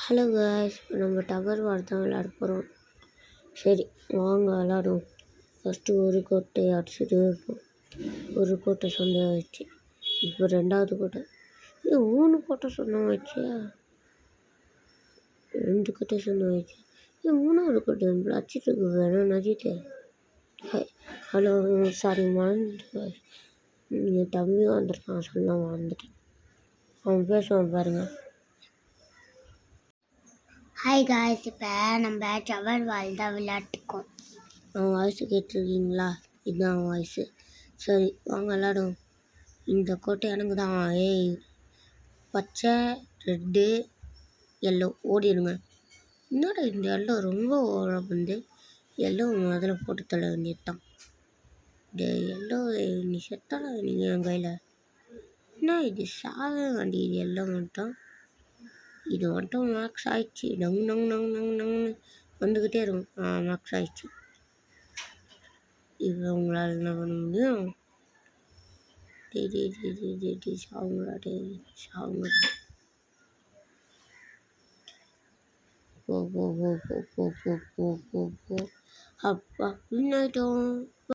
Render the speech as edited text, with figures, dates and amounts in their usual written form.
Hello guys, நம்ம tower வார் தான் விளையாட போகிறோம். சரி வாங்க விளாடுவோம். ஃபஸ்ட்டு ஒரு கோட்டை அடிச்சுட்டு இருப்போம். ஒரு கோட்டை சொந்தமாகிடுச்சு. இப்போ ரெண்டாவது கோட்டை. இது 3 கோட்டை சொந்தமாகிடுச்சு. 2 கோட்டை சொந்தமாகிடுச்சு. இது 3வது கோட்டை அடிச்சிட்டு இருக்கு வேணும் நதிட்டு. ஹலோ சாரி மறந்துட்டு. என் தம்பி வந்துருக்கான், சொல்ல மறந்துட்டேன். அவன் பேசுவான் பாருங்கள். ஹாய் காய்ஸ், இப்போ நம்ம டவர் வால் தான் விளையாட்டுக்கோம். அவன் வாய்ஸு கேட்டிருக்கீங்களா? இதுதான் அவன் வாய்ஸு. சரி வாங்க விளாடுவோம். இந்த கோட்டை எனக்கு தான். ஏய் பச்சை, ரெட்டு, எல்லோ ஓடிடுங்க. என்னடா இந்த எல்லோ ரொம்ப ஓட வந்து எல்லோ முதல்ல போட்டு தள்ள வேண்டியது தான். இந்த எல்லோ நீ செத்தாடா நீங்கள் என் கையில். என்ன இது சாக வேண்டியது எல்லோ மட்டும். இது மட்டும் மேக்ஸ் ஆயிடுச்சு. நங்னு வந்துக்கிட்டே இருக்கும். மேக்ஸ் ஆயிடுச்சு. இப்போ உங்களால் என்ன பண்ண முடியும்? சாவுங்களா சாவுங்க. போ போ போ போ போ போ போ போ போ அப்பா வின் ஆயிட்டோம்.